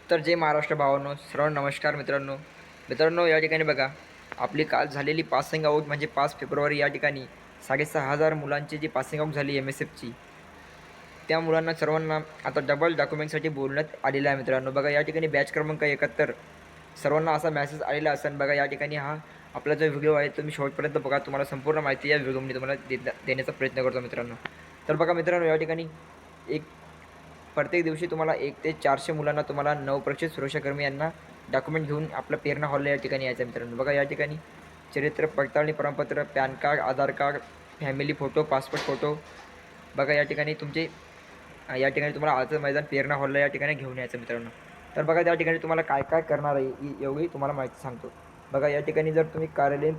तर जय महाराष्ट्र भावांनो, सर्व नमस्कार मित्रांनो या ठिकाणी बघा, आपली काल झालेली पासिंग आऊट म्हणजे 5 फेब्रुवारी या ठिकाणी 6,500 मुलांची जी पासिंग आऊट झाली MSFची, त्या मुलांना सर्वांना आता डबल डॉक्युमेंटसाठी बोलण्यात आलेलं आहे मित्रांनो. बघा या ठिकाणी बॅच क्रमांक 71 सर्वांना असा मेसेज आलेला असेल. बघा या ठिकाणी हा आपला जो व्हिडिओ आहे तुम्ही शेवटपर्यंत बघा. तुम्हाला संपूर्ण माहिती या व्हिडिओमध्ये तुम्हाला देण्याचा प्रयत्न करतो मित्रांनो. तर बघा मित्रांनो, या ठिकाणी एक प्रत्येक दिवशी तुम्हाला 1 ते 400 मुलांना तुम्हाला नवपरीक्षित सुरक्षाकर्मी यांना डॉक्युमेंट घेऊन आपलं प्रेरणा हॉलला या ठिकाणी यायचं मित्रांनो. बघा या ठिकाणी चरित्र पडताळणी प्रमाणपत्र, PAN card, Aadhaar card, family photo, passport photo. बघा या ठिकाणी तुमचे या ठिकाणी तुम्हाला आजचं मैदान प्रेरणा हॉलला या ठिकाणी घेऊन यायचं मित्रांनो. तर बघा त्या ठिकाणी तुम्हाला काय काय करणार आहे एवढी तुम्हाला माहिती सांगतो. बघा या ठिकाणी जर तुम्ही कार्यालयीन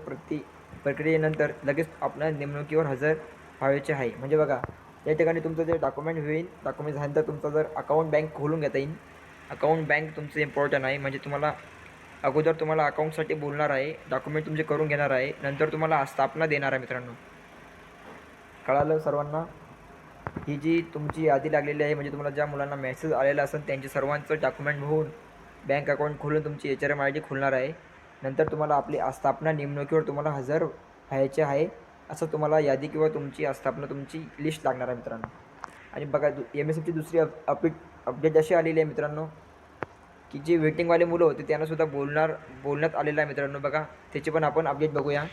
प्रक्रियेनंतर लगेच आपल्या नेमणुकीवर हजर व्हायचे आहे. म्हणजे बघा या ठिकाणी तुमचं जे डॉक्युमेंट होईल, डॉक्युमेंट झाल्यानंतर तुमचं जर अकाउंट बँक खोलून घेता येईल. अकाउंट बँक तुमचं इम्पॉर्टंट आहे. म्हणजे तुम्हाला अगोदर तुम्हाला अकाउंटसाठी बोलणार आहे, डॉक्युमेंट तुमचे करून घेणार आहे, नंतर तुम्हाला स्थापना देणार आहे मित्रांनो. कळालं सर्वांना? ही जी तुमची यादी लागलेली आहे, म्हणजे तुम्हाला ज्या मुलांना मेसेज आलेला असेल त्यांचे सर्वांचं डॉक्युमेंट होऊन बँक अकाउंट खोलून तुमची HRM ID खुलणार आहे. नंतर तुम्हाला आपली आस्थापना नेमणुकीवर तुम्हाला हजर व्हायचे आहे, असं तुम्हाला यादी किंवा तुमची आस्थापना तुमची लिस्ट लागणार आहे मित्रांनो. आणि बघा MSFची दुसरी अपडेट अशी आलेली आहे मित्रांनो, की जे वेटिंगवाले मुलं होते त्यांनासुद्धा बोलण्यात आलेलं आहे मित्रांनो. बघा त्याची पण आपण अपडेट बघूया.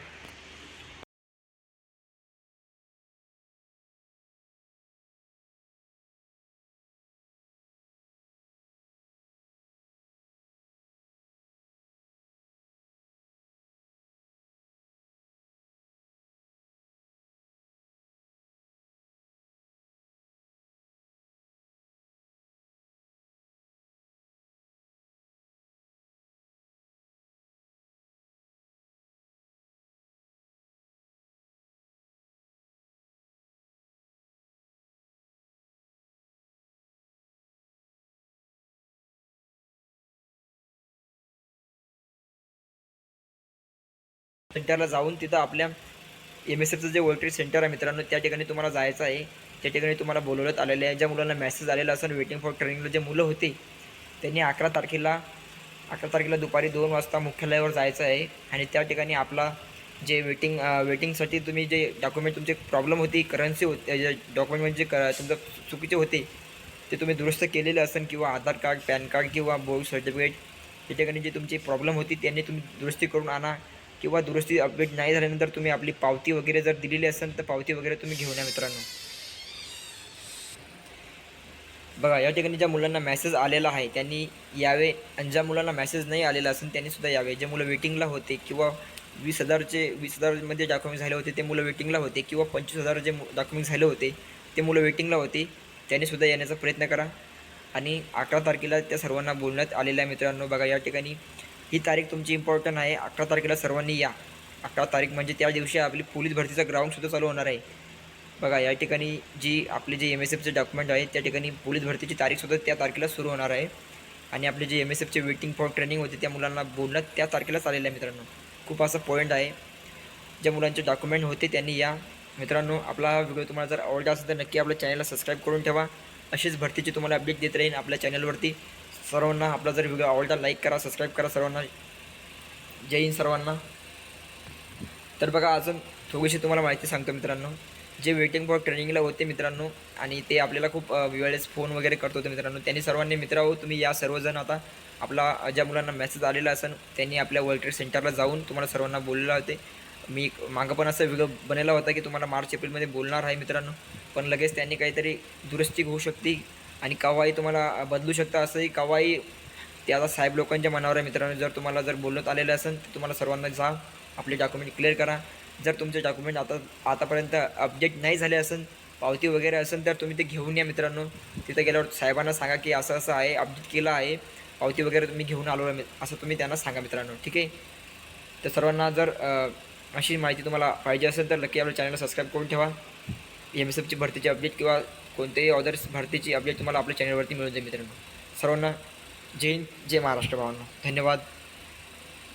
सेंटरला जाऊन तिथं आपल्या MSFचं जे वर्ल्ड ट्रेड सेंटर आहे मित्रांनो, त्या ठिकाणी तुम्हाला जायचं आहे. त्या ठिकाणी तुम्हाला बोलवण्यात आलेले आहे. ज्या मुलांना मेसेज आलेला असेल वेटिंग फॉर ट्रेनिंगला जे मुलं होते त्यांनी 11 तारखेला दुपारी 2 वाजता मुख्यालयावर जायचं आहे. आणि त्या ठिकाणी आपला जे वेटिंगसाठी तुम्ही जे डॉक्युमेंट तुमचे प्रॉब्लेम होती, करन्सी होते, जे डॉक्युमेंट म्हणजे तुमचं चुकीचे होते ते तुम्ही दुरुस्त केलेले असेल, किंवा आधार कार्ड, पॅन कार्ड किंवा बोर्ड सर्टिफिकेट, त्या ठिकाणी जी तुमची प्रॉब्लेम होती त्यांनी तुम्ही दुरुस्ती करून आणा. किंवा दुरुस्ती अपडेट नाही झाल्यानंतर तुम्ही आपली पावती वगैरे जर दिलेली असेल तर पावती वगैरे तुम्ही घेऊन या मित्रांनो. बघा या ठिकाणी ज्या मुलांना मेसेज आलेला आहे त्यांनी यावे, आणि ज्या मुलांना मेसेज नाही आलेला असेल त्यांनीसुद्धा यावे. जे मुलं वेटिंगला होते किंवा 20,000मध्ये डॉक्युमेंट झाले होते ते मुलं वेटिंगला होते, किंवा 25,000 जे डॉक्युमेंट झाले होते ते मुलं वेटिंगला होते, त्यांनीसुद्धा येण्याचा प्रयत्न करा. आणि 11 तारखेला त्या सर्वांना बोलण्यात आलेलं आहे मित्रांनो. बघा या ठिकाणी ही तारीख तुमची इम्पॉर्टंट आहे. 11 तारखेला सर्वांनी या. 11 तारीख म्हणजे त्या दिवशी आपली पोलीस भरतीचा ग्राउंडसुद्धा चालू होणार आहे. बघा या ठिकाणी जी आपले जे MSFचे डॉक्युमेंट आहे त्या ठिकाणी पोलीस भरतीची तारीखसुद्धा त्या तारखेला सुरू होणार आहे. आणि आपले जे MSFचे वेटिंग फॉर ट्रेनिंग होते त्या मुलांना बोलण्यात त्या तारखेलाच आलेलं आहे मित्रांनो. खूप असं पॉईंट आहे. ज्या मुलांचे डॉक्युमेंट होते त्यांनी या मित्रांनो. आपला हा व्हिडिओ तुम्हाला जर आवडला असेल तर नक्की आपल्या चॅनलला सबस्क्राईब करून ठेवा. अशीच भरतीची तुम्हाला अपडेट देत राहीन आपल्या चॅनलवरती. सर्वांना आपला जर व्हिडिओ आवडला लाईक करा, सबस्क्राईब करा सर्वांना. जय हिंद सर्वांना. तर बघा अजून थोडीशी तुम्हाला माहिती सांगतो मित्रांनो. जे वेटिंग फॉर ट्रेनिंगला होते मित्रांनो, आणि ते आपल्याला खूप वेळेस फोन वगैरे करत होते मित्रांनो, त्यांनी सर्वांनी मित्रांनो तुम्ही या सर्वजण. आता आपला ज्या मुलांना मेसेज आलेला असेल त्यांनी आपल्या वर्ल्ड ट्रेड सेंटरला जाऊन तुम्हाला सर्वांना बोललेलं होते. मी मागं पण असा व्हिडिओ बनवला होता की तुम्हाला मार्च एप्रिलमध्ये बोलणार आहे मित्रांनो, पण लगेच त्यांनी काहीतरी दुरुस्ती होऊ शकते आणि केव्हाही तुम्हाला बदलू शकतं. असंही केव्हाही ते आता साहेब लोकांच्या मनावर आहे मित्रांनो. जर तुम्हाला जर बोलण्यात आलेलं असेल तर तुम्हाला सर्वांना जा, आपले डॉक्युमेंट क्लिअर करा. जर तुमचे डॉक्युमेंट आतापर्यंत अपडेट नाही झाले असेल, पावती वगैरे असेल, तर तुम्ही ते घेऊन या मित्रांनो. तिथं गेल्यावर साहेबांना सांगा की असं असं आहे, अपडेट केलं आहे, पावती वगैरे तुम्ही घेऊन आलो आहे, असं तुम्ही त्यांना सांगा मित्रांनो. ठीक आहे. तर सर्वांना जर अशी माहिती तुम्हाला पाहिजे असेल तर नक्की आपल्या चॅनलला सबस्क्राईब करून ठेवा. MSFची भरतीची अपडेट किंवा कोणत्याही अदर्स भरतीची अपडेट तुम्हाला आपल्या चॅनलवरती मिळून जाईल मित्रांनो. सर्वांना जय हिंद, जय महाराष्ट्र भावांनो. धन्यवाद.